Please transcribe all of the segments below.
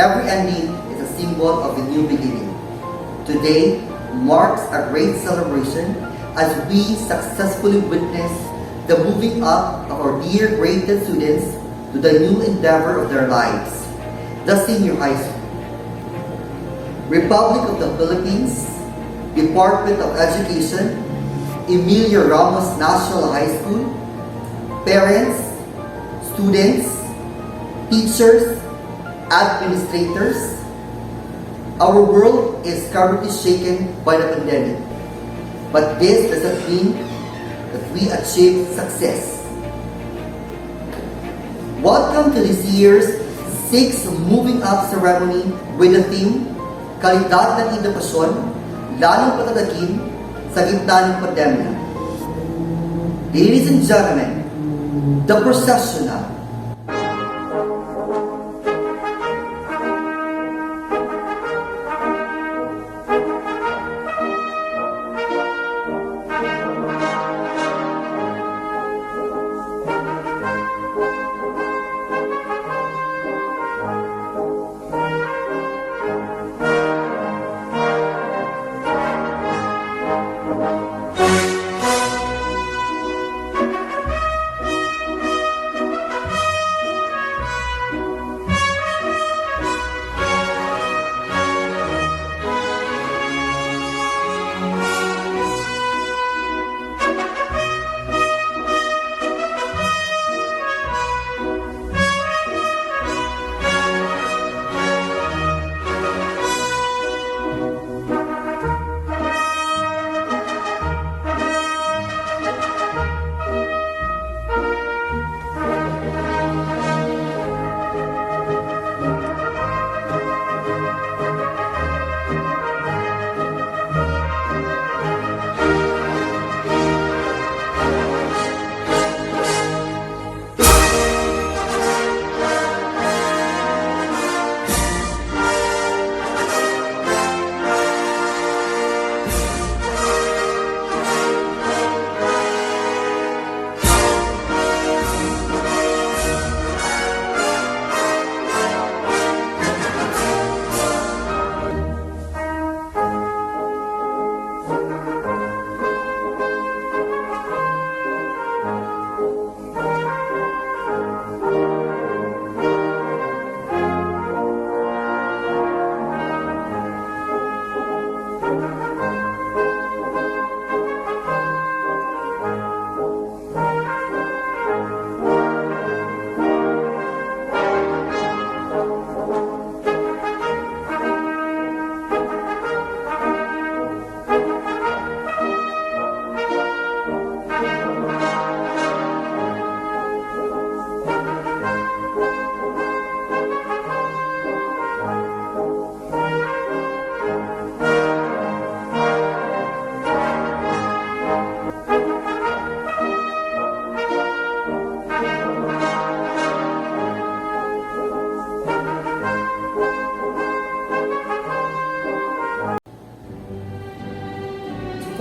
every ending is a symbol of a new beginning. Today marks a great celebration as we successfully witness the moving up of our dear graded students to the new endeavor of their lives, the senior high school. Republic of the Philippines, Department of Education, Emilio Ramos National High School, parents, students, teachers, administrators, our world is currently shaken by the pandemic. But this doesn't mean that we achieve success. Welcome to this year's 6th Moving Up ceremony with the theme, Kalidad ng Edukasyon, lalong patatagin sa gitna ng pandemya. Ladies and gentlemen, the processional.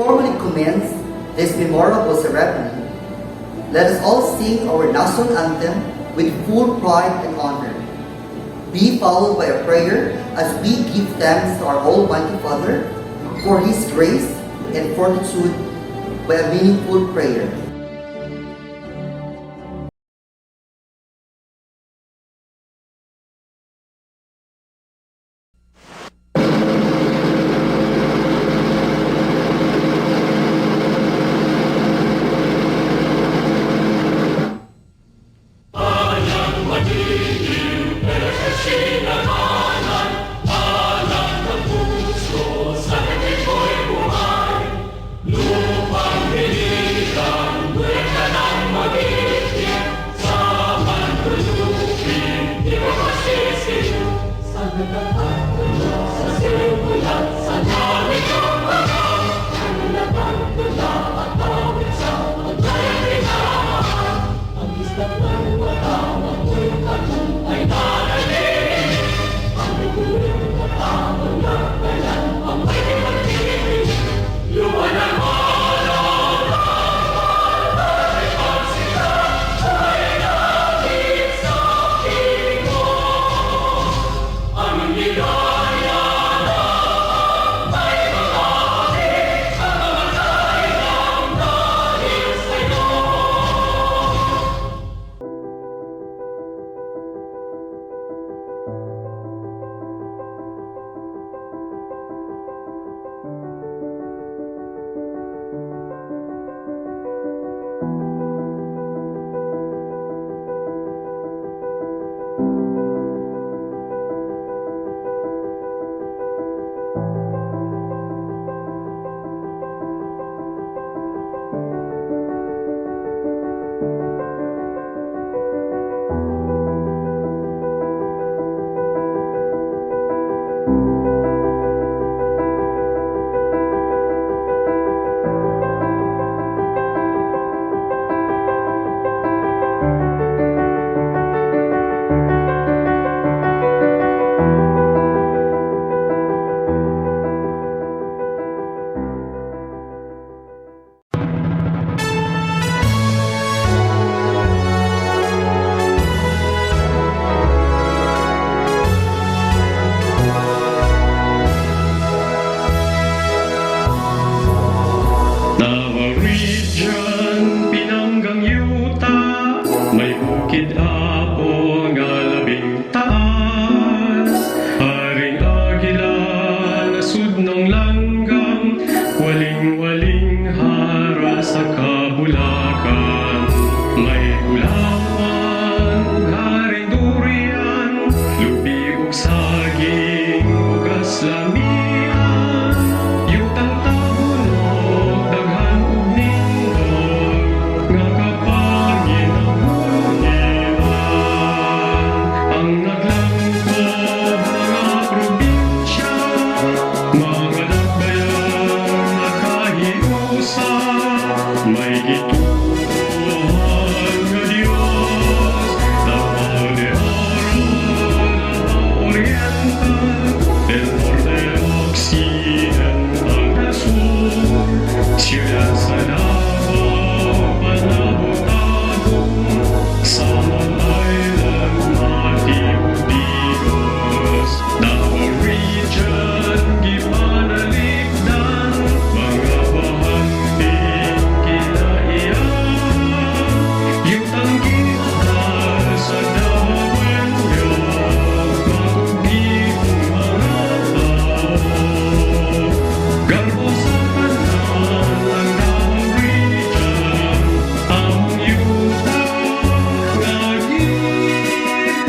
Formally commence this memorable ceremony, let us all sing our national anthem with full pride and honor. Be followed by a prayer as we give thanks to our Almighty Father for His grace and fortitude by a meaningful prayer. Lupang hinigang region, pinanggang yuta, may bukid apo nga labing taas. Haring agila na sudnong langgam, waling-waling hara sa kabulakan. May ulawan, haring durian, lubi ug saging, ugas lamian. Yutang tabunog, daghan ug nindog, nga kapangin ang mungilan. Ang naglangkob mga probinsya, mga nagbayang nakahiusa, may gituhan nga Dios, Davao de Oro, Davao Oriental, del Norte Occidental del Sur, Ciudad sa Davao, Panabotagong, Samar Island, Matiudigos, Davao region, gipanaligdan, mga bahanding kinaiyan, yutang ginahal sa Davaoenyo, magugibong mga tao. Garbo sa tanan ang Davao region, among yuta nga gipangga.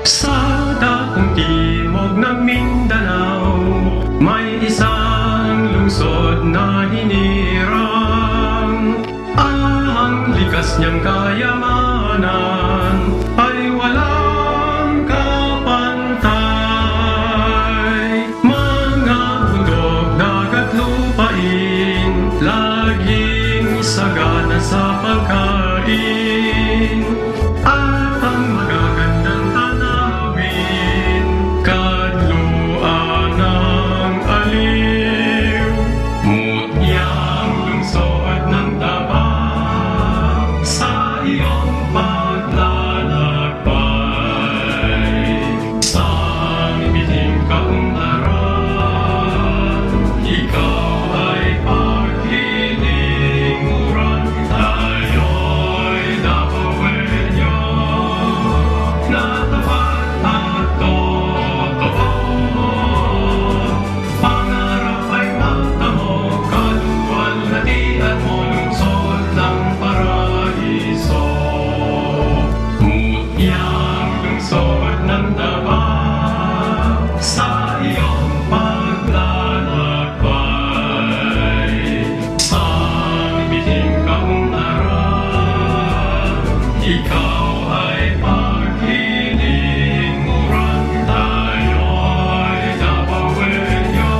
Sa dakong timog ng Mindanao, may isang lungsod na hinirang. Ang likas niyang kayamanan ay walang kapantay. Mga bundok, dagat, lupain, laging sagana sa pagkain. At ang magagandang tanawin, kadluan ng aliw. Mutyang lungsod ng Davao, sa iyong paglalakbay. Sa biting kaunlaran, ikaw ay paghilinguran. Tayo'y Davaoenyo, na tapat at totoo. Pangarap ay matamo, kaluwalhatian mo, lungsod ng paraiso. Mutyang lungsod ng Davao, sa iyong paglalakbay. Sa biting kaunlaran, ikaw ay paghilinguran. Tayo'y Davaoenyo,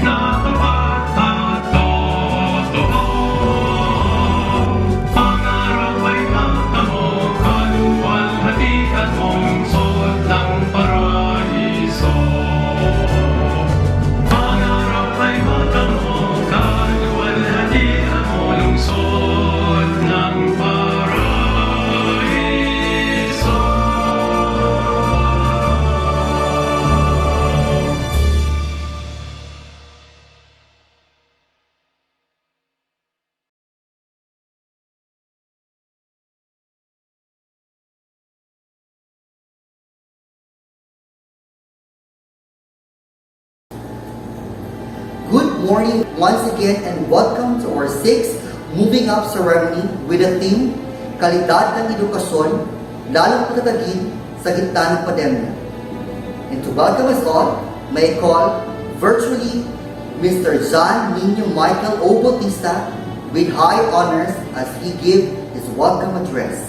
na tapat at totoo. Pangarap ay matamo, kaluwalhatian mo, lungsod ng paraiso. Pangarap ay matamo, kaluwalhatian mo, lungsod ng paraiso. Good morning once again and welcome to our 6th Moving Up ceremony with the theme, Kalidad ng Edukasyon, lalong patatagin sa gitna ng pandemya. And to welcome us all, may I call virtually Mr. John Nino Michael O. Bautista with high honors as he gives his welcome address.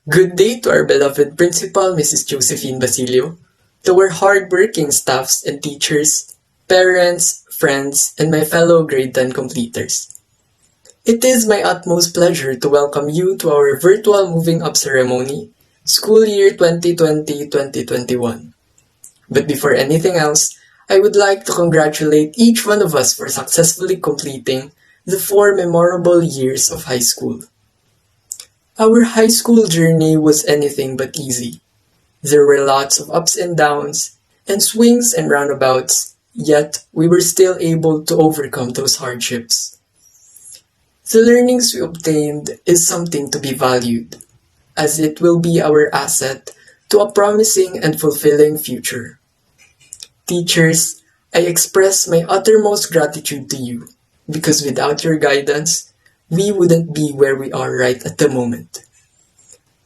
Good day to our beloved Principal, Mrs. Josephine Basilio, to our hardworking staffs and teachers, parents, friends, and my fellow grade 10 completers. It is my utmost pleasure to welcome you to our virtual moving up ceremony, school year 2020-2021. But before anything else, I would like to congratulate each one of us for successfully completing the 4 memorable years of high school. Our high school journey was anything but easy. There were lots of ups and downs, and swings and roundabouts, yet we were still able to overcome those hardships. The learnings we obtained is something to be valued, as it will be our asset to a promising and fulfilling future. Teachers, I express my uttermost gratitude to you, because without your guidance, we wouldn't be where we are right at the moment.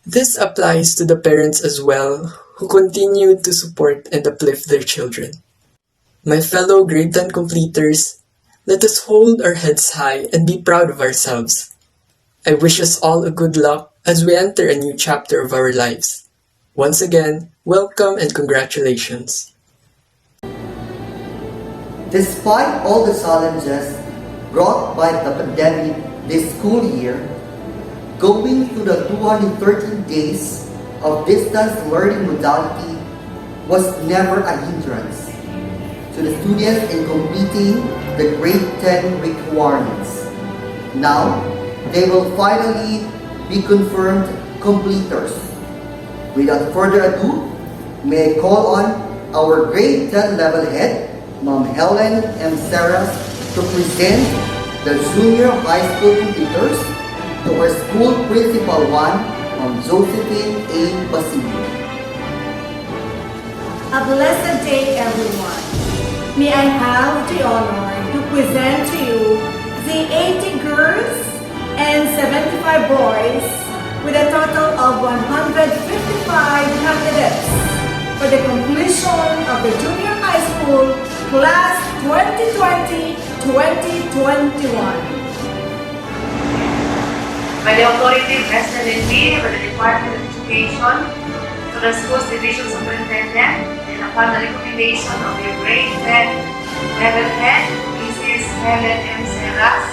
This applies to the parents as well, who continue to support and uplift their children. My fellow grade 10 completers, let us hold our heads high and be proud of ourselves. I wish us all a good luck as we enter a new chapter of our lives. Once again, welcome and congratulations. Despite all the challenges brought by the pandemic this school year, going through the 213 days of distance learning modality was never a hindrance to the students in completing the grade 10 requirements. Now, they will finally be confirmed completers. Without further ado, may I call on our grade 10 level head, Ma'am Helen M. Serras, to present the junior high school completers to our school principal 1, Ma'am Josephine A. Basilio. A blessed day, everyone. May I have the honor to present to you the 80 girls and 75 boys with a total of 155 candidates for the completion of the junior high school class 2020-2021. By the authority vested in me by the Department of Education, to the school's division superintendent, and upon the recommendation of your grade 10 level head, Mrs. Helen M. Serras,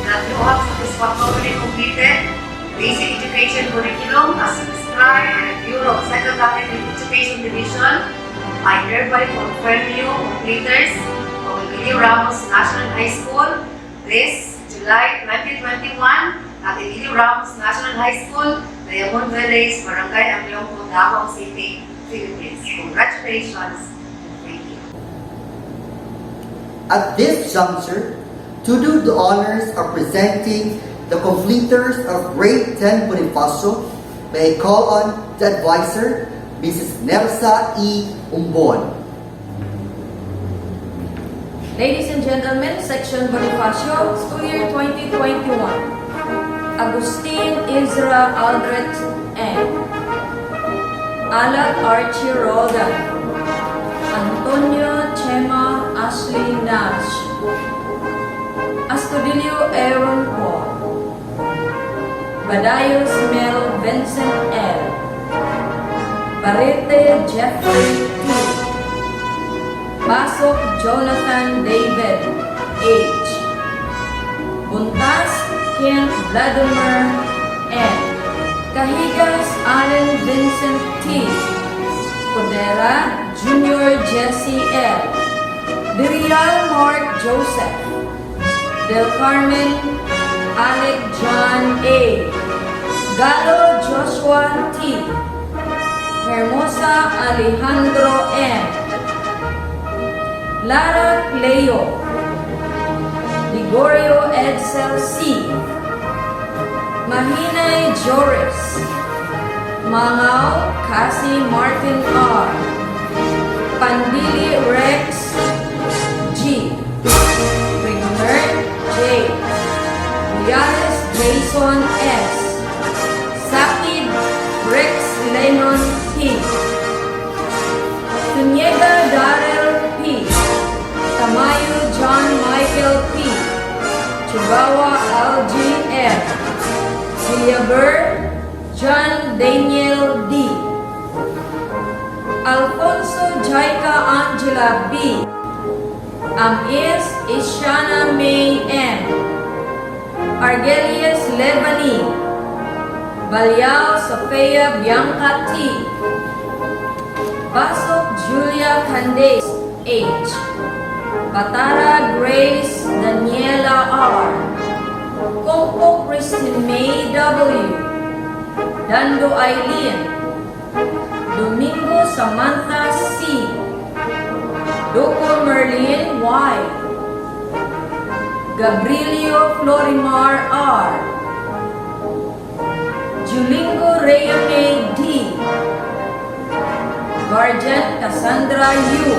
that you have satisfactorily completed basic education curriculum as prescribed by the Bureau of Secondary Education Division. I hereby confirm you completers of Emilio Ramos National High School this July 2021 at Emilio Ramos National High School, Diamond Village, Barangay Amlongco, Davao City, Philippines. Congratulations. Thank you. At this juncture, to do the honors of presenting the completers of grade 10 Bonifacio, may I call on the advisor, Mrs. Nersa E. Umbon. Ladies and gentlemen, Section Bonifacio, school year 2021. Agustin Isra Aldret N. Alat Archie Roldan. Antonio Chema Ashley Nash. Astudillo Aaron Paul. Badayos Mel Vincent L. Barete Jeffrey T. Pasok Jonathan David H. Buntas Kent Vladimir N. Kahigas Allen Vincent T. Codera Junior Jesse L. Dirial Mark Joseph. Del Carmen Alec John A. Galo Joshua T. Hermosa Alejandro M. Lara Cleo. Ligorio Edsel C. Mahinay Joris. Mangao Cassie Martin R. Pandili Rex G. Rigner J. Riales Jason S. Sakid Rex Lennon P. Tunyega Darrell P. Tamayo John Michael P. Chihuahua LGM. Silyaber John Daniel D. Alfonso Jaika Angela B. Amis Ishana May M. Argelius Levani, Balyao Sofia Bianca T, Pasok Julia Candace H, Batara Grace Daniela R, Kongko Christine May W, Dando Eileen, Domingo Samantha C, Doko Merlin Y, Gabrielio Florimar R, Julingo Rhea May D, Guardian Cassandra U,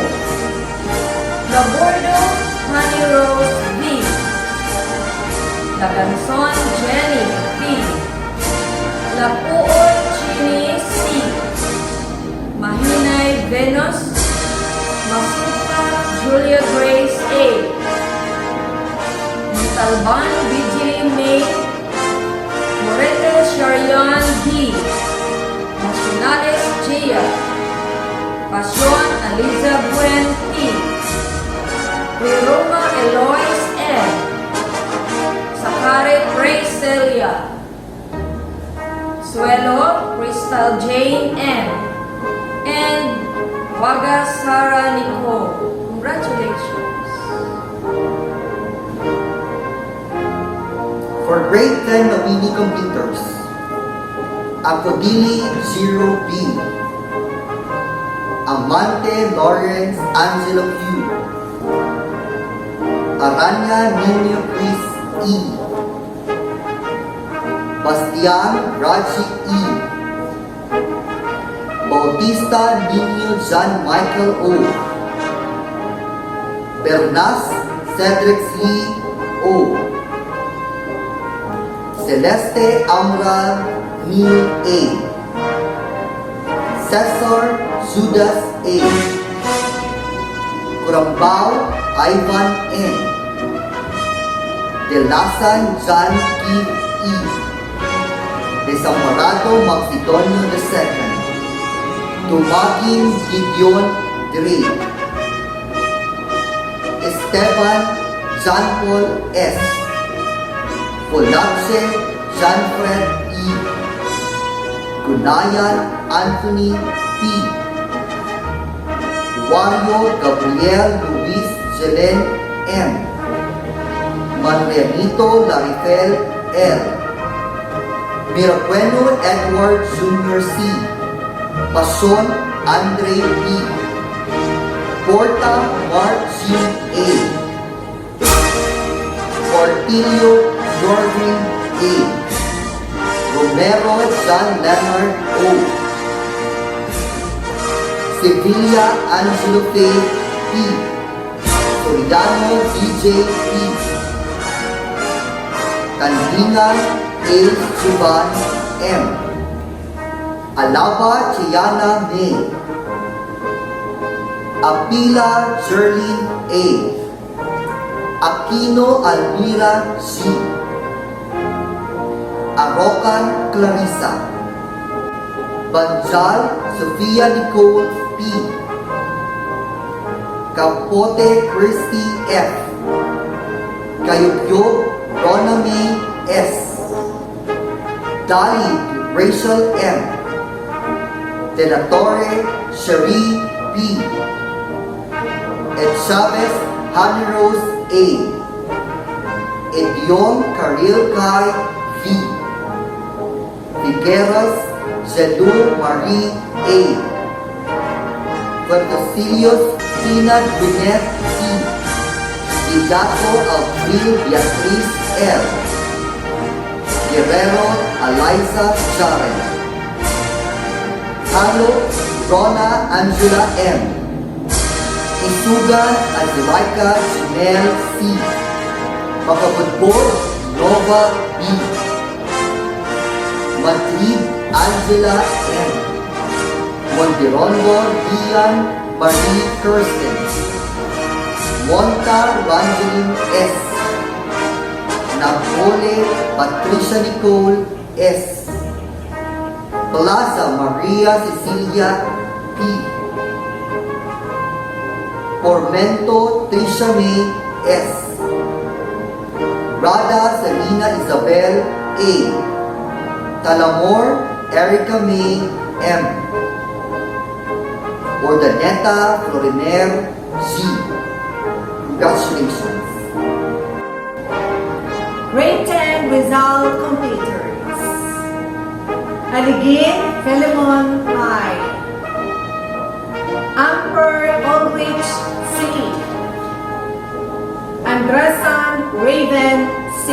Labordo Honey Rose V, Laganson Jenny P, Lapuon Chini C, Mahinay Venus, Masuka Julia Grace A, Montalban Vigili May, Morete Sharian D, Nacionales Gia, Pasyon Aliza Buen P, Roma Elois N, Sakare Pracelia, Suelo Crystal Jane M, and Waga Sara Nicole. Congratulations! For grade 10 Mabini computers, Acodili 0B, Amante Lawrence Angelo Q, Aranya Nino Chris E, Bastian Raji E, Bautista Nino John Michael O, Bernas Cedric Lee O, Celeste Amra Neil A, Cesar Judas A, Kurambao Ivan N, Delasan John Keith E, Desamorado Maxidonio II, Tumagin Gideon Drake, Esteban John Paul S, Polache Jean-Fred E, Gunayan Anthony P, Wario Gabriel Luis Jelen M, Manuelito Larifel L, Miracueno Edward Jr. C, Pason Andre P, Porta Mark G. A, Portillo Norvin A, Romero John Leonard O, Sevilla Angelo Faye P, Soriano DJ P, Candina A. Juban M, Alaba Chiana May, Apila Jerlyn A, Aquino Almira C, Arocan Clarissa, Banjal Sofia Nicole P, Capote Christy F, Kayugyog Rona May S, Dali Rachel M, De La Torre Cherie P, Ed Chavez Honey Rose A, Edion Karil Kai V, Figueras Jedur Marie A, Quintocilios Tina Gwyneth C, Didato Alfil Beatriz L, Guerrero Eliza Jaren, Halo Rona Angela M, Isugan Angelica Janelle C, Makabudbor Nova B, Madrid Angela M, Monterondo Ian Marie Kirsten, Monta Rangeline S, Napole Patricia Nicole S, Plaza Maria Cecilia P, Pormento Trisha May S, Rada Selina Isabel A. Talamor Erica May M. Ordaneta Floriner G. Congratulations. Grade 10 result completers. Aligin Philemon I. Amper Ulrich C. Andresan Raven C.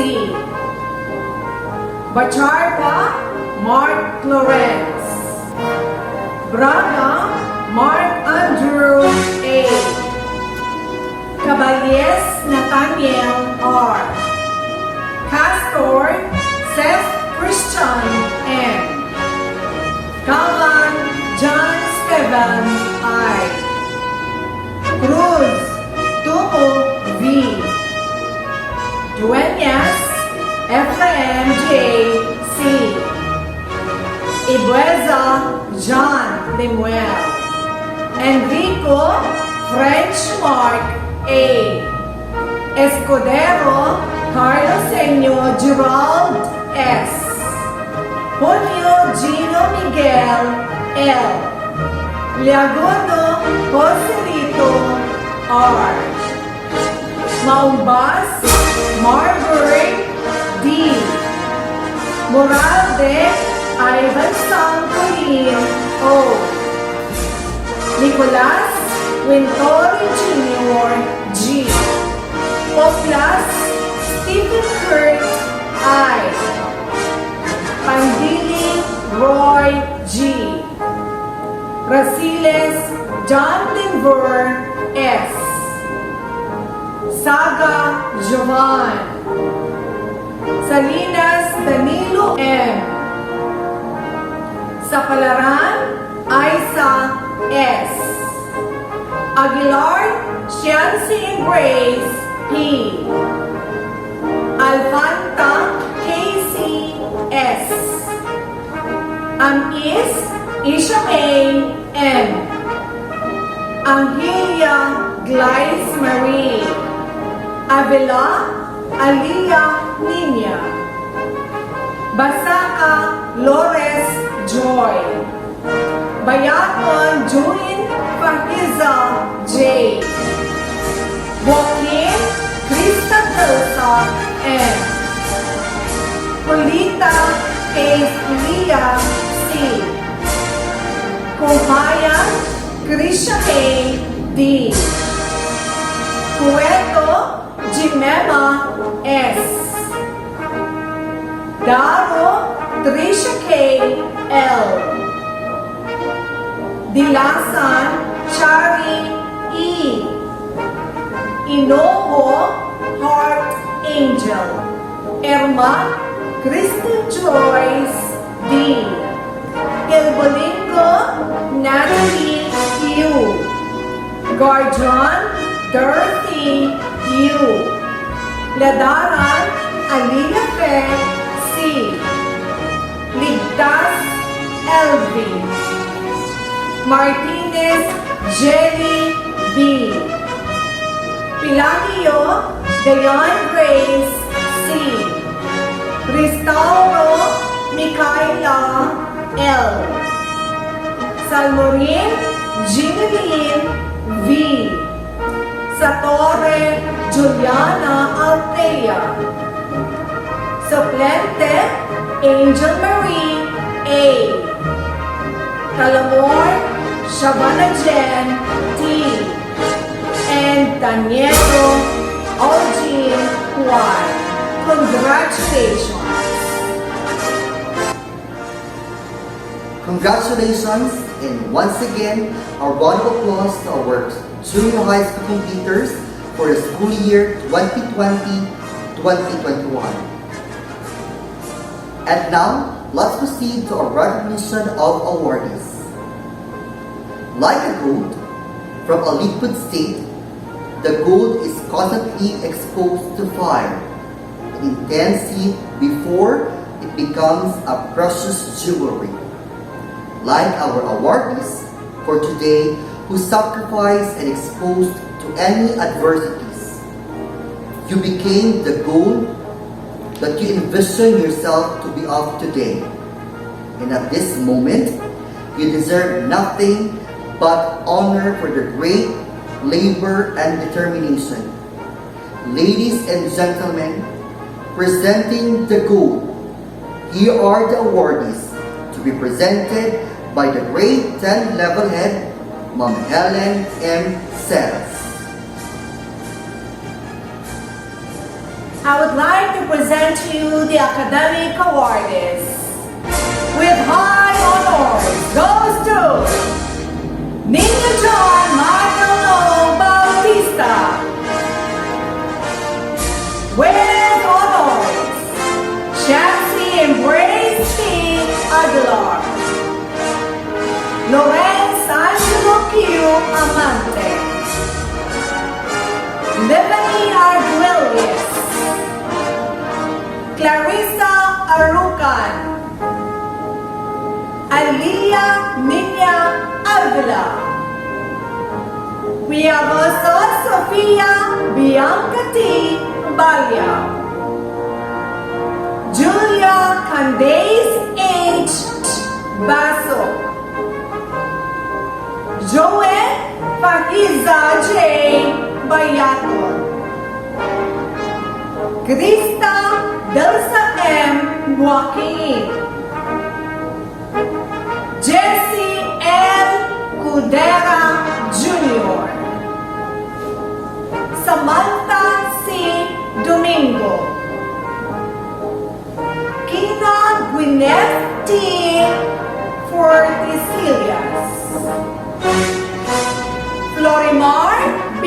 Bacharpa Mark Lawrence. Braga Mark Andrew A. Caballes Nathaniel R. Castor Seth Christian M. Kavan John Stephen I. Cruz Tumo V. Dueñas Ephraim J. C. Ibueza John Lemuel. Enrico French Mark A. Escudero Carlosenio Gerald S. Julio Gino Miguel L. Liagono Joselito R. Maumbas Marbury D. Moralde Ivan Colleen O. Nicolas Wintory Jr. G. Poplas Stephen Kurt I. Pandili Roy G. Rasiles John Denver S. Saga Jovan. Salinas Danilo M. Sapalaran Isa S. Aguilar Shansi Grace P. Alfanta Casey S. Amis Ishamay M. Angelia Glyce Marie. Avila Alia Nina. Basaka Lores Joy. Bayaton Juin Fahiza J. Joaquin Krista Delsa M. Polita Faith Leah C. Kuhaya Krisha A. D. Cueto Jimema S. Daro Trisha K. L. Dilasan Chari E. Inoho Heart Angel. Erma Kristen Joyce D. Ilbolingo Natalie U. Guardian Dorothy U. Ladaran Alina Fe C. Ligtas LV. Martinez Jelly B. Pilagio Dayan Grace C. Restauro Micaela L. Salmorin Ginevine V. Satore Juliana Altea. Suplente Angel Marie A. Talamor Shabana Jen T. And Danielo Eugene Juan. Congratulations! Congratulations, and once again, a round of applause to our junior high school completers for the school year 2020-2021. And now, let's proceed to our recognition of awardees. Like a gold from a liquid state, the gold is constantly exposed to fire and intense heat before it becomes a precious jewelry. Like our awardees for today who sacrificed and exposed to any adversities, you became the gold that you envision yourself to be of today. And at this moment, you deserve nothing but honor for the great labor and determination. Ladies and gentlemen, presenting the gold, here are the awardees to be presented by the grade 10 level head, Ma'am Helen M. Sales. I would like to present to you the academic awardees. With high honors goes to Niño John Michael Bautista. With honors, Shamsi Embrace P. Aguilar. Lorenz Angelo Q. Amante. Livany Arguelles. Clarissa Arucan. Alia Nina Avila. We have also Sofia Bianca T. Balia. Julia Candace H. Basso. Joanne Fahiza J. Bayato. Krista Delsa M. Joaquin. Jesse L. Cudera Jr. Samantha C. Domingo. Kina Gwyneth T. Fortisilias. Florimar B.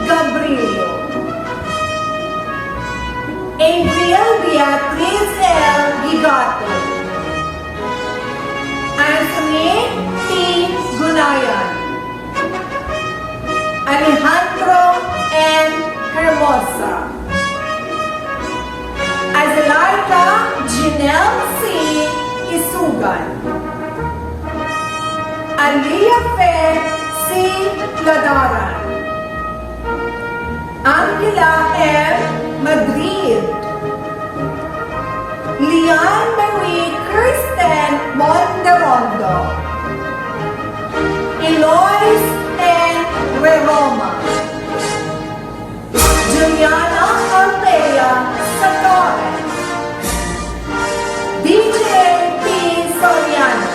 Gabrielio. Adriel Beatriz L. Gigato. Anthony T. Gunayan. Alejandro N. Hermosa. Azelaita Janelle C. Isugan. Alia Fe C. Ladaran. Angela M. Madrid. Lian Marie Kirsten Monterondo. Eloise N. Reroma. Juliana Altea Satore. DJ P. Soriano.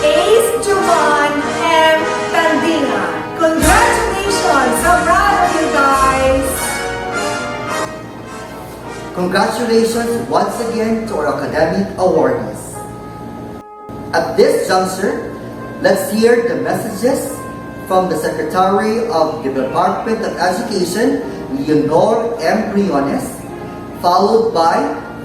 Ace Juan M. Tandina. Congratulations! I'm proud of you guys! Congratulations once again to our academic awardees. At this juncture, let's hear the messages from the Secretary of the Department of Education, Leonor M. Briones, followed by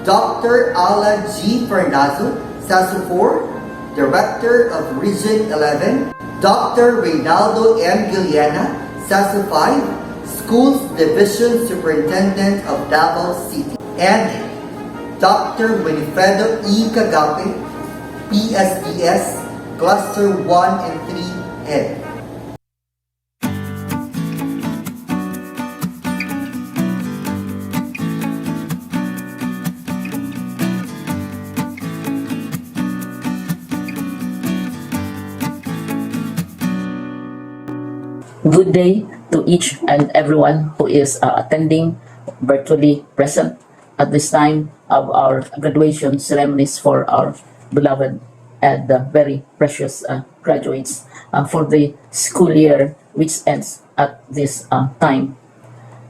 Dr. Ala G. Fernando, SASU 4, Director of Region 11, Dr. Reynaldo M. Giliana, SASU 5, Schools Division Superintendent of Davao City, and Dr. Winifredo E. Cagape, PSDS, Cluster 1 and 3 Head. Good day to each and everyone who is attending virtually present at this time of our graduation ceremonies for our beloved and very precious graduates for the school year which ends at this time.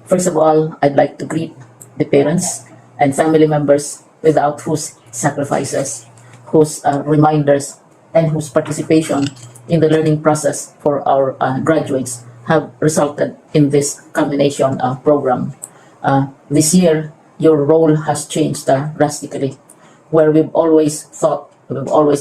First of all, I'd like to greet the parents and family members without whose sacrifices, whose reminders, and whose participation in the learning process for our graduates have resulted in this combination program. This year, your role has changed drastically, where we've always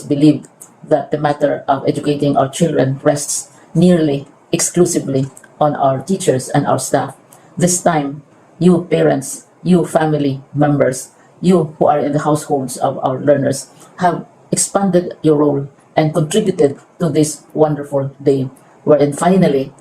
believed that the matter of educating our children rests nearly exclusively on our teachers and our staff. This time, you parents, you family members, you who are in the households of our learners have expanded your role and contributed to this wonderful day, wherein finally,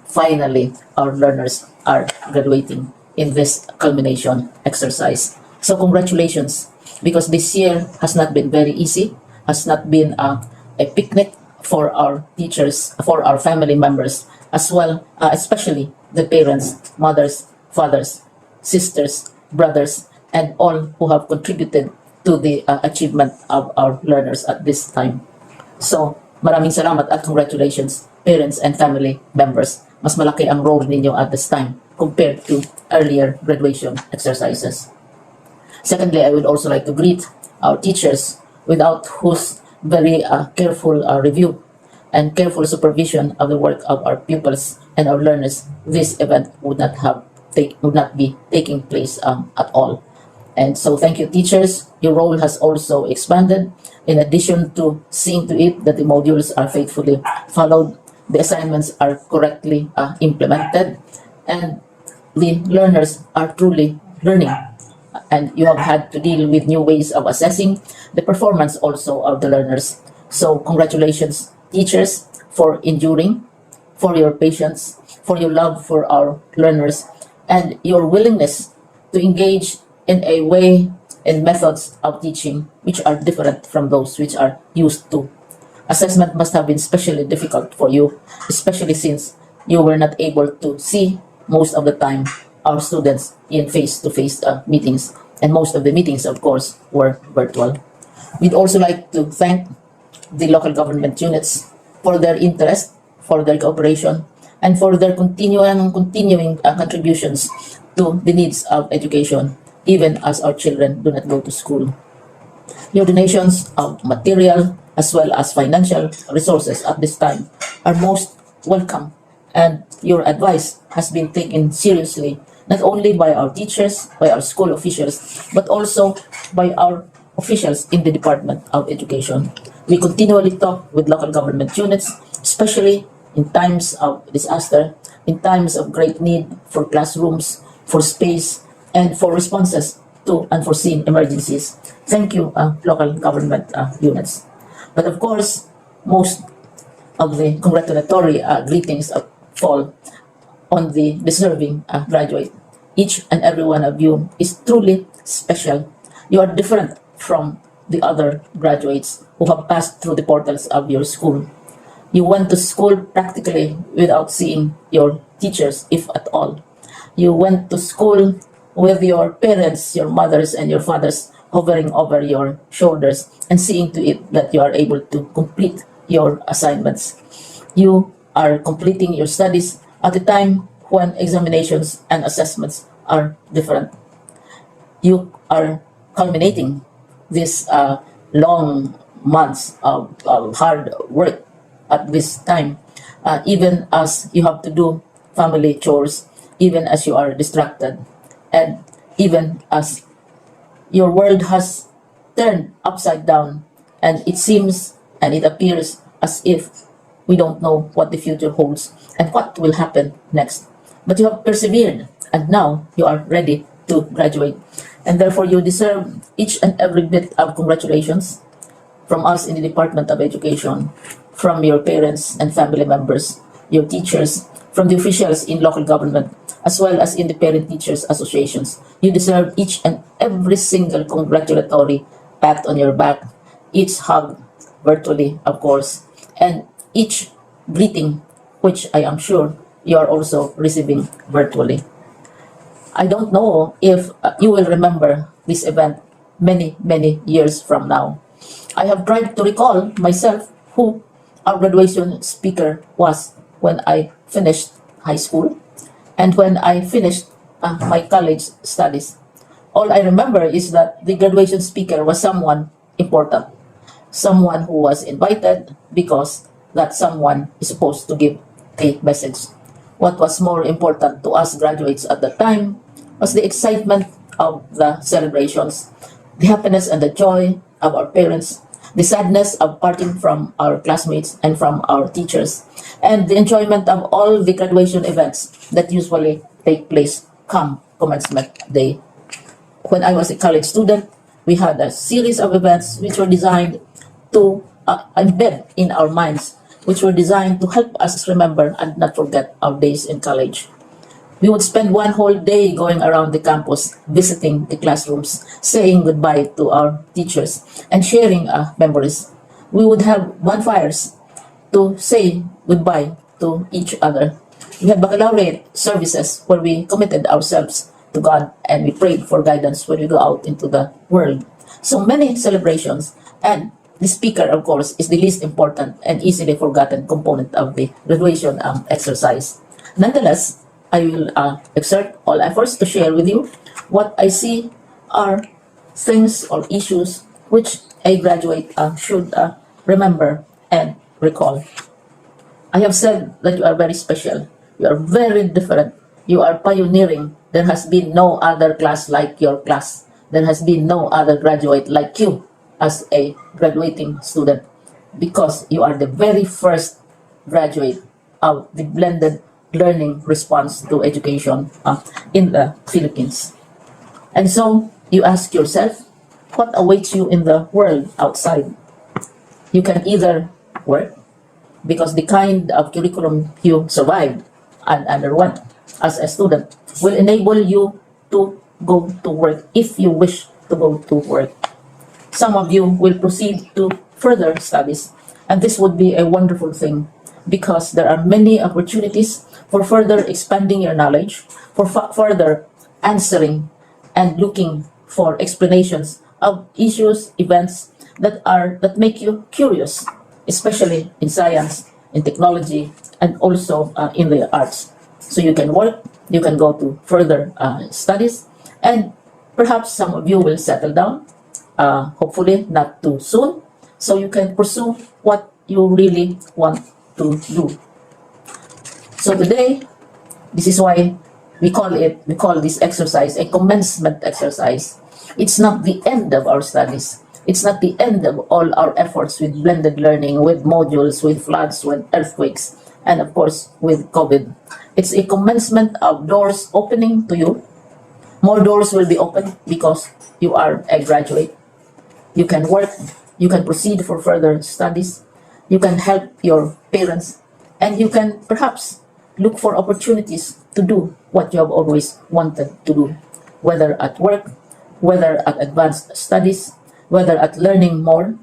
our learners are graduating in this culmination exercise. So congratulations, because this year has not been very easy, has not been a picnic for our teachers, for our family members, as well, especially the parents, mothers, fathers, sisters, brothers, and all who have contributed to the achievement of our learners at this time. So, maraming salamat at congratulations, parents and family members. Mas malaki ang role ninyo at this time compared to earlier graduation exercises. Secondly, I would also like to greet our teachers, without whose very careful review and careful supervision of the work of our pupils and our learners, this event would not be taking place at all. And so thank you, teachers. Your role has also expanded. In addition to seeing to it that the modules are faithfully followed, the assignments are correctly implemented, and the learners are truly learning. And you have had to deal with new ways of assessing the performance also of the learners. So congratulations, teachers, for enduring, for your patience, for your love for our learners, and your willingness to engage in a way and methods of teaching which are different from those which are used to. Assessment must have been especially difficult for you, especially since you were not able to see most of the time our students in face-to-face meetings, and most of the meetings, of course, were virtual. We'd also like to thank the local government units for their interest, for their cooperation, and for their continuing contributions to the needs of education, even as our children do not go to school. Your donations of material as well as financial resources at this time are most welcome, and your advice has been taken seriously not only by our teachers, by our school officials, but also by our officials in the Department of Education. We continually talk with local government units, especially in times of disaster, in times of great need for classrooms, for space, and for responses to unforeseen emergencies. Thank you, local government units. But of course, most of the congratulatory greetings fall on the deserving graduate. Each and every one of you is truly special. You are different from the other graduates who have passed through the portals of your school. You went to school practically without seeing your teachers, if at all. You went to school with your parents, your mothers, and your fathers hovering over your shoulders and seeing to it that you are able to complete your assignments. You are completing your studies at a time when examinations and assessments are different. You are culminating these long months of hard work at this time, even as you have to do family chores, even as you are distracted, and even as your world has turned upside down, and it seems and it appears as if we don't know what the future holds and what will happen next. But you have persevered, and now you are ready to graduate. And therefore, you deserve each and every bit of congratulations from us in the Department of Education, from your parents and family members, your teachers, from the officials in local government, as well as in the parent-teachers associations. You deserve each and every single congratulatory pat on your back, each hug, virtually, of course, and each greeting, which I am sure you are also receiving virtually. I don't know if you will remember this event many, many years from now. I have tried to recall myself who our graduation speaker was when I finished high school and when I finished my college studies. All I remember is that the graduation speaker was someone important, someone who was invited because that someone is supposed to give a message. What was more important to us graduates at the time was the excitement of the celebrations, the happiness and the joy of our parents, the sadness of parting from our classmates and from our teachers, and the enjoyment of all the graduation events that usually take place come commencement day. When I was a college student, we had a series of events which were designed to embed in our minds, which were designed to help us remember and not forget our days in college. We would spend one whole day going around the campus, visiting the classrooms, saying goodbye to our teachers, and sharing memories. We would have bonfires to say goodbye to each other. We had baccalaureate services where we committed ourselves to God and we prayed for guidance when we go out into the world. So many celebrations, and the speaker, of course, is the least important and easily forgotten component of the graduation exercise. Nonetheless, I will exert all efforts to share with you what I see are things or issues which a graduate should remember and recall. I have said that you are very special. You are very different. You are pioneering. There has been no other class like your class. There has been no other graduate like you as a graduating student because you are the very first graduate of the blended learning response to education in the Philippines. And so you ask yourself, what awaits you in the world outside? You can either work because the kind of curriculum you survived and underwent as a student will enable you to go to work if you wish to go to work. Some of you will proceed to further studies, and this would be a wonderful thing because there are many opportunities for further expanding your knowledge, for further answering and looking for explanations of issues, events that make you curious, especially in science, in technology, and also in the arts. So you can work, you can go to further studies, and perhaps some of you will settle down, hopefully not too soon, so you can pursue what you really want to do. So today, this is why we call this exercise a commencement exercise. It's not the end of our studies. It's not the end of all our efforts with blended learning, with modules, with floods, with earthquakes, and of course with COVID. It's a commencement of doors opening to you. More doors will be opened because you are a graduate. You can work, you can proceed for further studies, you can help your parents, and you can perhaps look for opportunities to do what you have always wanted to do, whether at work, whether at advanced studies, whether at learning more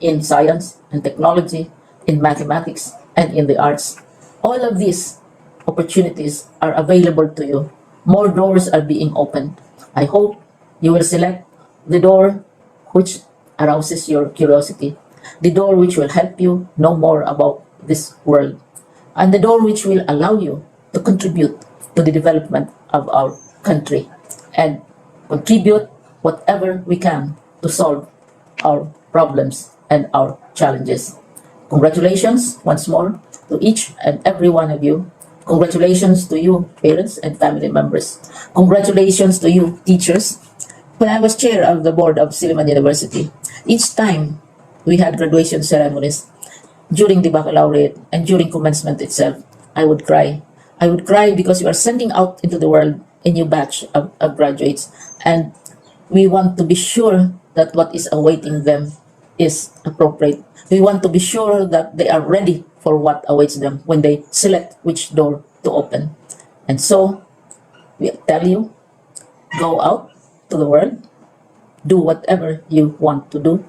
in science and technology, in mathematics, and in the arts. All of these opportunities are available to you. More doors are being opened. I hope you will select the door which arouses your curiosity, the door which will help you know more about this world, and the door which will allow you to contribute to the development of our country and contribute whatever we can to solve our problems and our challenges. Congratulations once more to each and every one of you. Congratulations to you, parents and family members. Congratulations to you, teachers. When I was chair of the board of Silliman University, each time we had graduation ceremonies, during the baccalaureate and during commencement itself, I would cry. I would cry because we are sending out into the world a new batch of graduates, and we want to be sure that what is awaiting them is appropriate. We want to be sure that they are ready for what awaits them when they select which door to open. And so, we tell you, go out to the world, do whatever you want to do.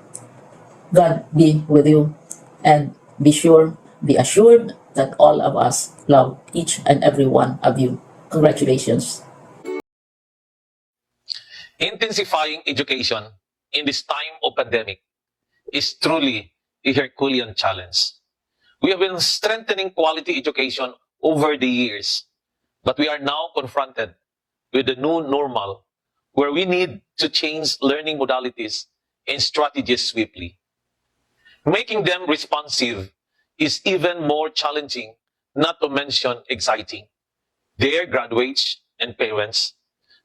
God be with you, and be assured that all of us love each and every one of you. Congratulations. Intensifying education in this time of pandemic is truly a Herculean challenge. We have been strengthening quality education over the years, but we are now confronted with the new normal where we need to change learning modalities and strategies swiftly. Making them responsive is even more challenging, not to mention exciting. Dear graduates and parents,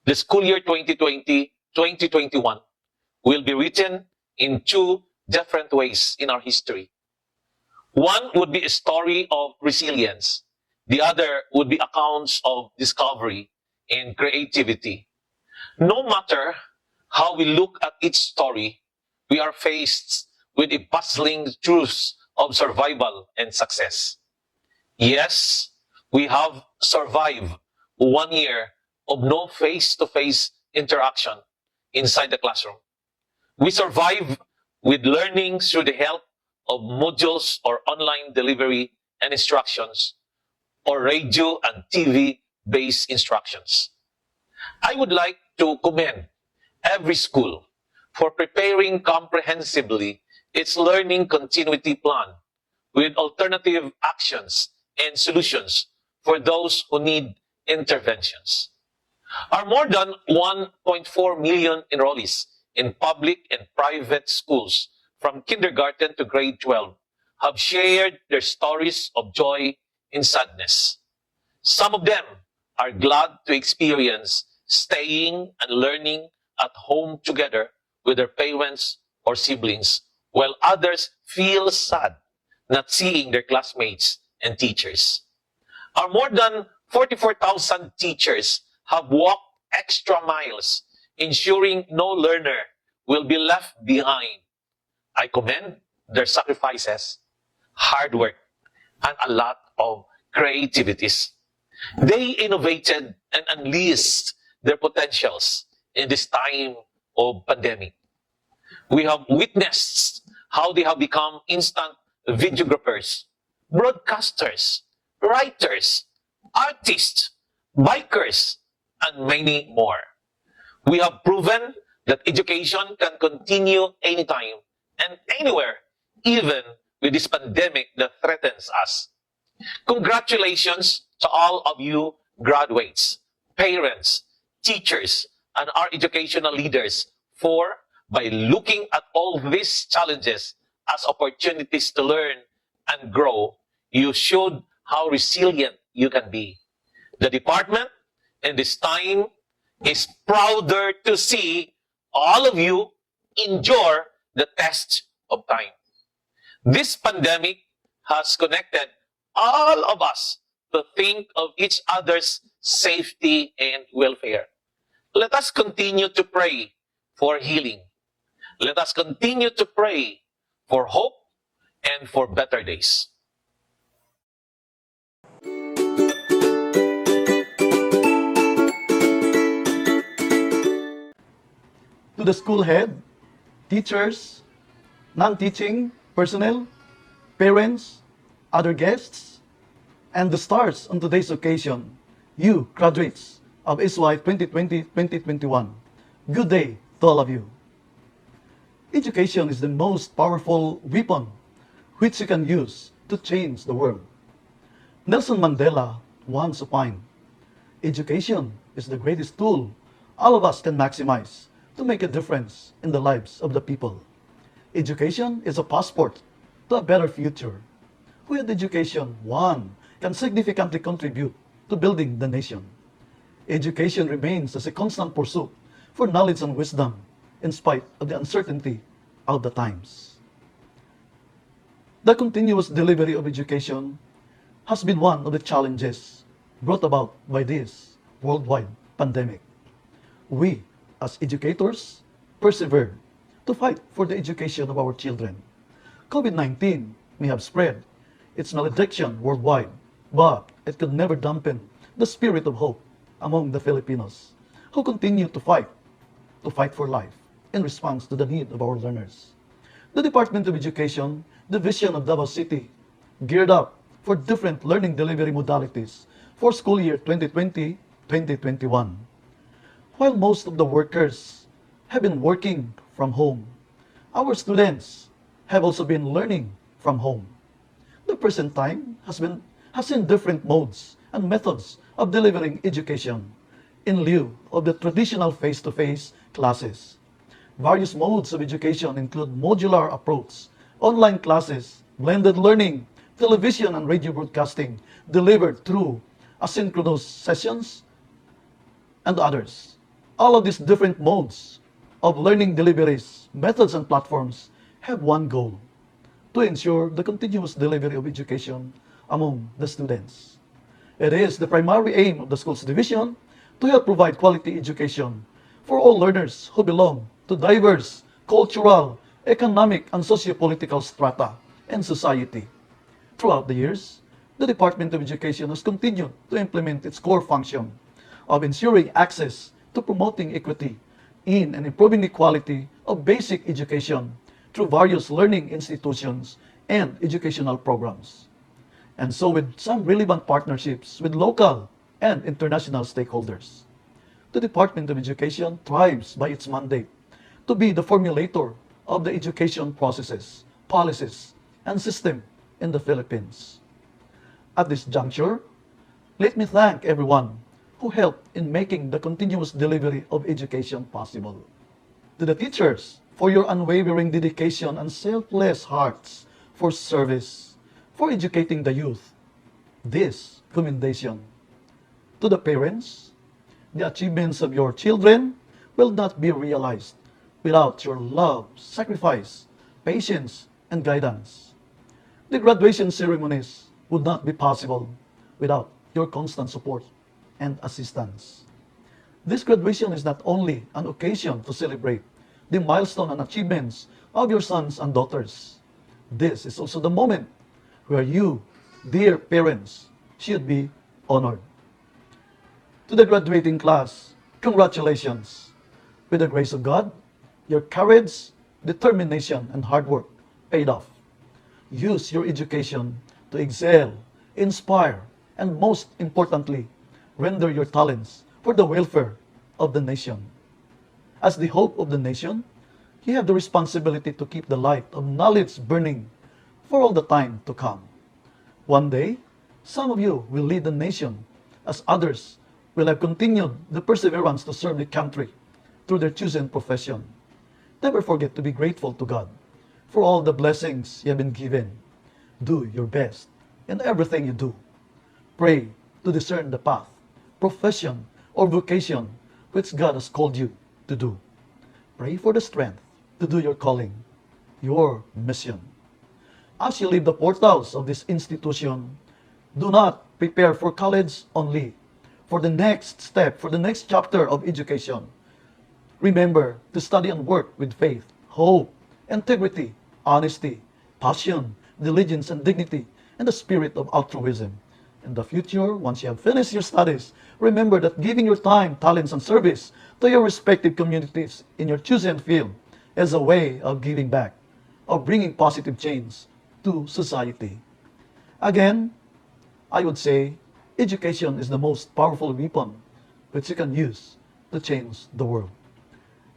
the school year 2020-2021 will be written in two different ways in our history. One would be a story of resilience. The other would be accounts of discovery and creativity. No matter how we look at each story, we are faced with a puzzling truth of survival and success. Yes, we have survived 1 year of no face-to-face interaction inside the classroom. We survive with learning through the help of modules or online delivery and instructions, or radio and TV-based instructions. I would like to commend every school for preparing comprehensively its learning continuity plan with alternative actions and solutions for those who need interventions. Our more than 1.4 million enrollees in public and private schools from kindergarten to grade 12 have shared their stories of joy and sadness. Some of them are glad to experience staying and learning at home together with their parents or siblings, while others feel sad not seeing their classmates and teachers. Our more than 44,000 teachers have walked extra miles, ensuring no learner will be left behind. I commend their sacrifices, hard work, and a lot of creativities. They innovated and unleashed their potentials in this time of pandemic. We have witnessed how they have become instant videographers, broadcasters, writers, artists, bikers, and many more. We have proven that education can continue anytime and anywhere, even with this pandemic that threatens us. Congratulations to all of you graduates, parents, teachers, and our educational leaders for, by looking at all these challenges as opportunities to learn and grow, you showed how resilient you can be. The department in this time is prouder to see all of you endure the test of time. This pandemic has connected all of us to think of each other's safety and welfare. Let us continue to pray for healing. Let us continue to pray for hope and for better days. To the school head, teachers, non-teaching personnel, parents, other guests, and the stars on today's occasion, you graduates of SY 2020-2021. Good day to all of you. Education is the most powerful weapon which you can use to change the world. Nelson Mandela once opined, education is the greatest tool all of us can maximize to make a difference in the lives of the people. Education is a passport to a better future. With education, one can significantly contribute to building the nation. Education remains as a constant pursuit for knowledge and wisdom in spite of the uncertainty of the times. The continuous delivery of education has been one of the challenges brought about by this worldwide pandemic. We, as educators, persevere to fight for the education of our children. COVID-19 may have spread its malediction worldwide, but it could never dampen the spirit of hope among the Filipinos who continue to fight for life in response to the need of our learners. The Department of Education, Division of Davao City, geared up for different learning delivery modalities for school year 2020-2021. While most of the workers have been working from home, our students have also been learning from home. The present time has seen different modes and methods of delivering education in lieu of the traditional face-to-face classes. Various modes of education include modular approach, online classes, blended learning, television and radio broadcasting delivered through asynchronous sessions, and others. All of these different modes of learning deliveries, methods, and platforms have one goal: to ensure the continuous delivery of education among the students. It is the primary aim of the schools division to help provide quality education for all learners who belong to diverse cultural, economic, and socio-political strata and society. Throughout the years, the Department of Education has continued to implement its core function of ensuring access to promoting equity in and improving the quality of basic education through various learning institutions and educational programs. And so with some relevant partnerships with local and international stakeholders. The Department of Education thrives by its mandate to be the formulator of the education processes, policies, and system in the Philippines. At this juncture, let me thank everyone who helped in making the continuous delivery of education possible. To the teachers, for your unwavering dedication and selfless hearts for service, for educating the youth, this commendation. To the parents, the achievements of your children will not be realized without your love, sacrifice, patience, and guidance. The graduation ceremonies would not be possible without your constant support and assistance. This graduation is not only an occasion to celebrate the milestone and achievements of your sons and daughters. This is also the moment where you, dear parents, should be honored. To the graduating class, congratulations. With the grace of God, your courage, determination, and hard work paid off. Use your education to excel, inspire, and most importantly, render your talents for the welfare of the nation. As the hope of the nation, you have the responsibility to keep the light of knowledge burning for all the time to come. One day, some of you will lead the nation, as others will have continued the perseverance to serve the country through their chosen profession. Never forget to be grateful to God for all the blessings you have been given. Do your best in everything you do. Pray to discern the path, profession, or vocation which God has called you to do. Pray for the strength to do your calling, your mission. As you leave the portals of this institution, do not prepare for college only, for the next step, for the next chapter of education. Remember to study and work with faith, hope, integrity, honesty, passion, diligence, and dignity, and the spirit of altruism. In the future, once you have finished your studies, remember that giving your time, talents, and service to your respective communities in your chosen field is a way of giving back, of bringing positive change to society. Again, I would say education is the most powerful weapon which you can use to change the world.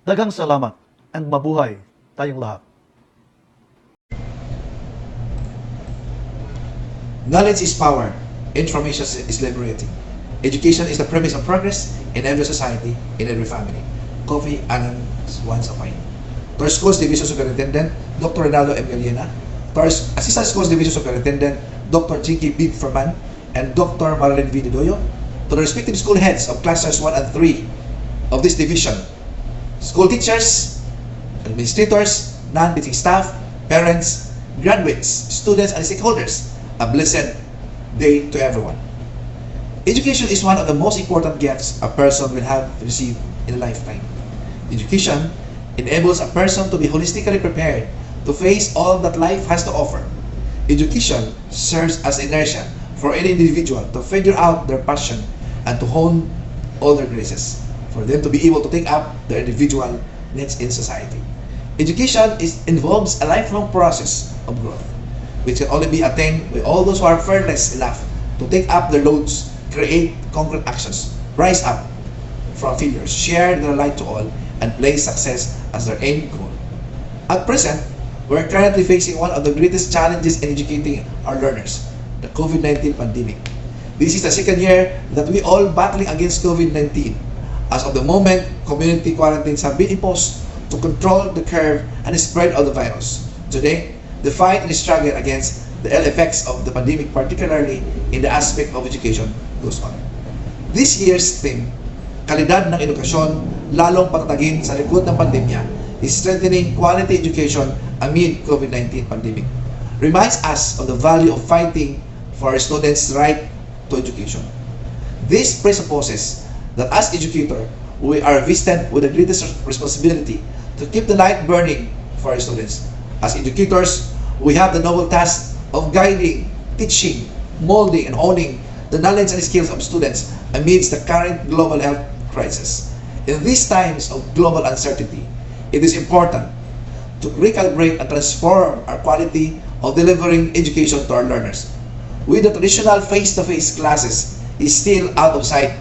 Daghang salamat and mabuhay tayong lahat. Knowledge is power. Information is liberating. Education is the premise of progress in every society, in every family. Kofi Annan once a pine. To our Schools Division Superintendent, Dr. Ronaldo M. Galiena. To our Assistant Schools Division Superintendent, Dr. Jinky B. Ferman and Dr. Marilyn V. Doyo. To the respective school heads of clusters 1 and 3 of this division, school teachers, administrators, non-teaching staff, parents, graduates, students, and stakeholders, a blessed day to everyone. Education is one of the most important gifts a person will have received in a lifetime. Education enables a person to be holistically prepared to face all that life has to offer. Education serves as inertia for any individual to figure out their passion and to hone all their graces, for them to be able to take up their individual needs in society. Education involves a lifelong process of growth, which can only be attained by all those who are fearless enough to take up their loads, create concrete actions, rise up from failures, share their light to all, and place success as their aim goal. At present, we are currently facing one of the greatest challenges in educating our learners, the COVID-19 pandemic. This is the second year that we all battling against COVID-19. As of the moment, community quarantines have been imposed to control the curve and the spread of the virus. Today, the fight and struggle against the ill effects of the pandemic, particularly in the aspect of education, goes on. This year's theme, Kalidad ng Edukasyon, lalong patatagin sa likod ng pandemya, is strengthening quality education amid COVID-19 pandemic. Reminds us of the value of fighting for our students' right to education. This presupposes that as educator, we are vested with the greatest responsibility to keep the light burning for our students. As educators, we have the noble task of guiding, teaching, molding, and owning the knowledge and skills of students amidst the current global health crisis. In these times of global uncertainty, it is important to recalibrate and transform our quality of delivering education to our learners. With the traditional face-to-face classes is still out of sight,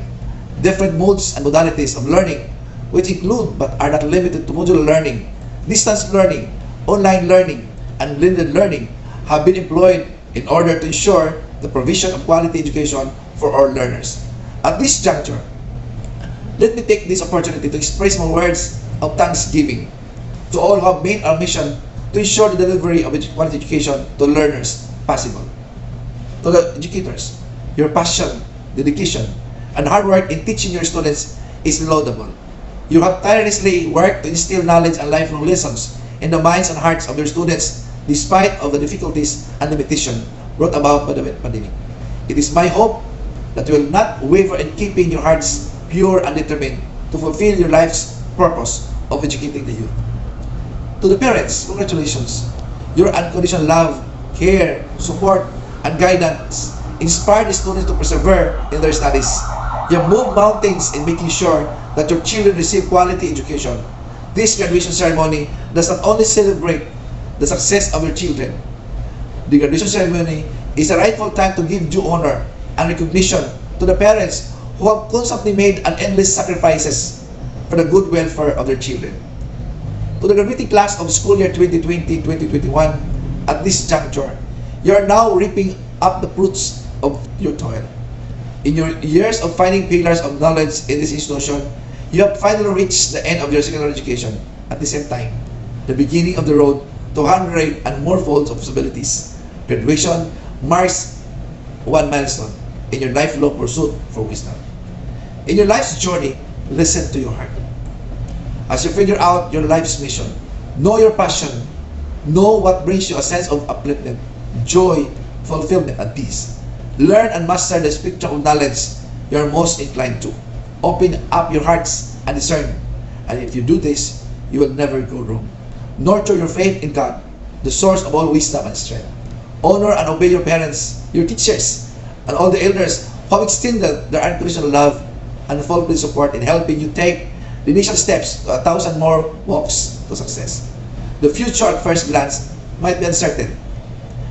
different modes and modalities of learning, which include but are not limited to modular learning, distance learning, online learning, and blended learning, have been employed in order to ensure the provision of quality education for our learners. At this juncture, let me take this opportunity to express my words of thanksgiving to all who have made our mission to ensure the delivery of quality education to learners possible. To the educators, your passion, dedication, and hard work in teaching your students is laudable. You have tirelessly worked to instill knowledge and lifelong lessons in the minds and hearts of your students despite of the difficulties and limitation brought about by the pandemic. It is my hope that you will not waver in keeping your hearts pure and determined to fulfill your life's purpose of educating the youth. To the parents, congratulations. Your unconditional love, care, support, and guidance inspire the students to persevere in their studies. You have moved mountains in making sure that your children receive quality education. This graduation ceremony does not only celebrate the success of your children. The graduation ceremony is a rightful time to give due honor and recognition to the parents who have constantly made an endless sacrifices for the good welfare of their children. To the graduating class of school year 2020-2021, at this juncture, you are now reaping up the fruits of your toil. In your years of finding pillars of knowledge in this institution, you have finally reached the end of your secondary education. At the same time, the beginning of the road to 100 and more folds of possibilities. Graduation marks one milestone in your lifelong pursuit for wisdom. In your life's journey, listen to your heart. As you figure out your life's mission, know your passion, know what brings you a sense of upliftment, joy, fulfillment, and peace. Learn and master the spectrum of knowledge you are most inclined to. Open up your hearts and discern. And if you do this, you will never go wrong. Nurture your faith in God, the source of all wisdom and strength. Honor and obey your parents, your teachers, and all the elders who have extended their unconditional love and full support in helping you take the initial steps to 1,000 more walks to success. The future at first glance might be uncertain,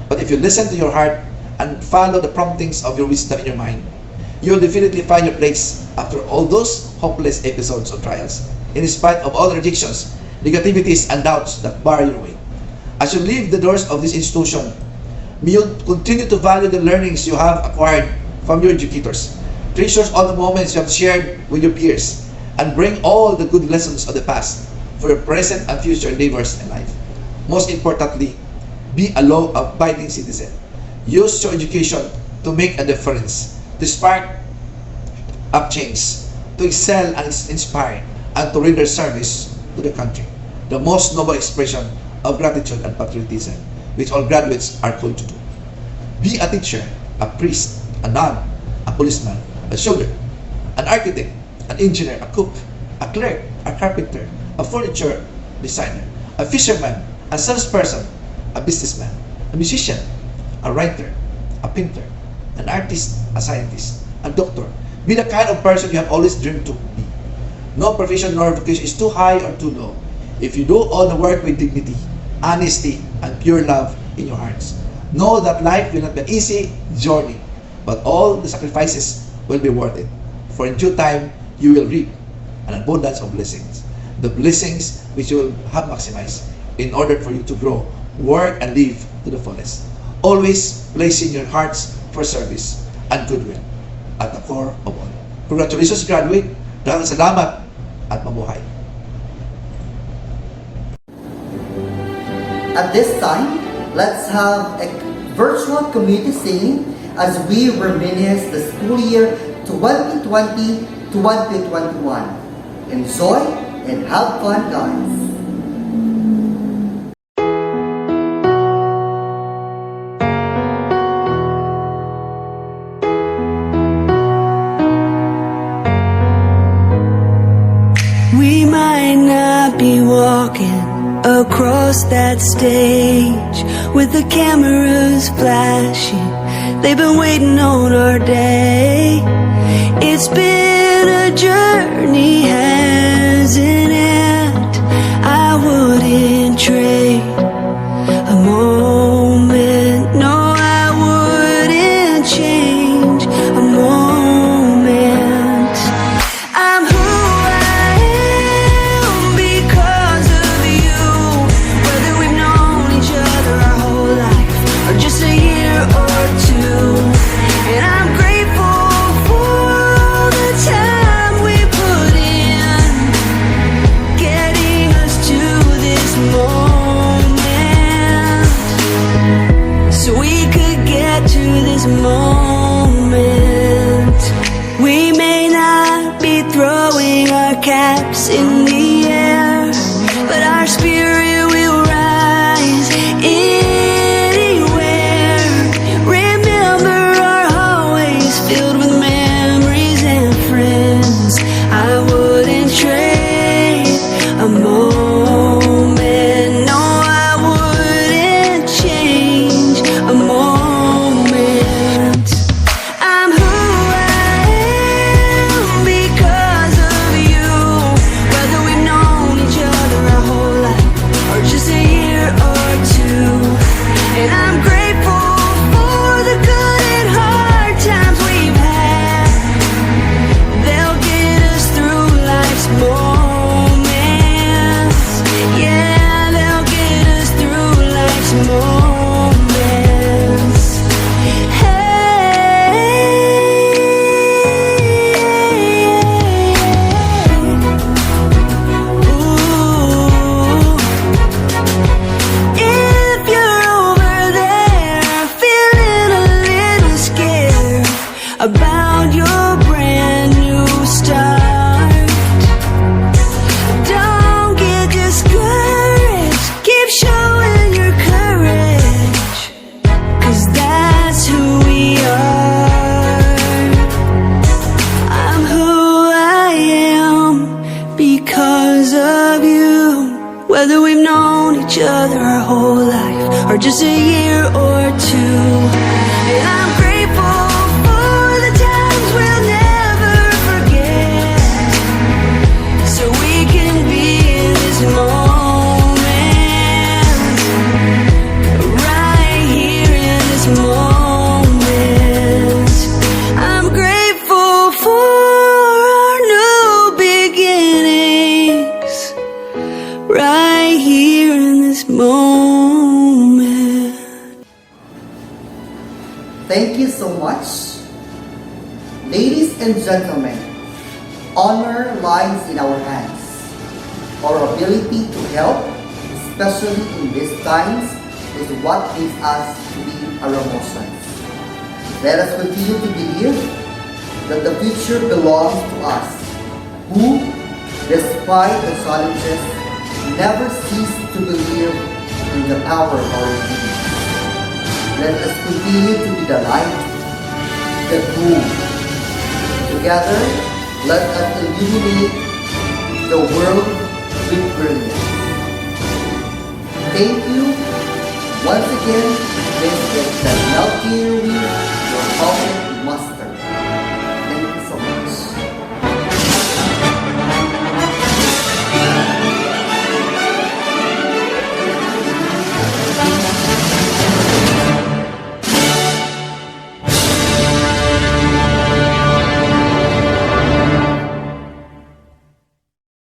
but if you listen to your heart and follow the promptings of your wisdom in your mind, you will definitely find your place after all those hopeless episodes of trials, in spite of all the rejections, negativities, and doubts that bar your way. As you leave the doors of this institution, may you continue to value the learnings you have acquired from your educators, treasure all the moments you have shared with your peers, and bring all the good lessons of the past for your present and future endeavors in life. Most importantly, be a law-abiding citizen. Use your education to make a difference, to spark up change, to excel and inspire, and to render service to the country. The most noble expression of gratitude and patriotism, which all graduates are called to do. Be a teacher, a priest, a nun, a policeman, a soldier, an architect, an engineer, a cook, a clerk, a carpenter, a furniture designer, a fisherman, a salesperson, a businessman, a musician, a writer, a painter, an artist, a scientist, a doctor. Be the kind of person you have always dreamed to be. No profession nor vocation is too high or too low if you do all the work with dignity, honesty, and pure love in your hearts. Know that life will not be an easy journey, but all the sacrifices will be worth it. For in due time, you will reap an abundance of blessings. The blessings which you will have maximized in order for you to grow, work, and live to the fullest. Always placing your hearts for service and goodwill at the core of all. Congratulations, graduate. Maraming salamat at mabuhay. At this time, let's have a virtual community singing as we reminisce the school year 2020-2021. Enjoy and have fun, guys. We might not be walking across that stage with the cameras flashing, they've been waiting on our day. It's been a journey, hasn't it? I wouldn't trade a moment. No, I wouldn't change a moment. I'm who I am because of you. Whether we've known each other our whole life or just a year or two. And I'm grateful for the time we put in, getting us to this moment, so we could get to this moment. We may not be throwing our caps in the air, but our spirit will rise anywhere. Remember our hallways filled with memories and friends. I wouldn't trade a moment. No, I wouldn't change a moment. I'm who I am because of you. Whether we've known each other our whole life or just a year or two. And I'm grateful for the good and hard times we've had. They'll get us through life's moments. Yeah, they'll get us through life's moments. Hey, ooh. If you're over there feeling a little scared about your brand new start, don't get discouraged. Keep showing your courage, 'cause that's who we are. I'm who I am because of you. Whether we've known each other our whole life or just a year or two. And I'm grateful for the times we'll never forget, so we can be in this moment, right here in this moment. I'm grateful for our new beginnings, right here in this moment. Thank you so much. Ladies and gentlemen, honor lies in our hands. Our ability to help, especially in these times, is what gives us to be our emotions. Let us continue to believe that the future belongs to us, who, despite the challenges, never cease to believe in the power of our dreams. Let us continue to be the light, the gloom. Together, let us illuminate the world with brilliance. Thank you once again. This is the Melting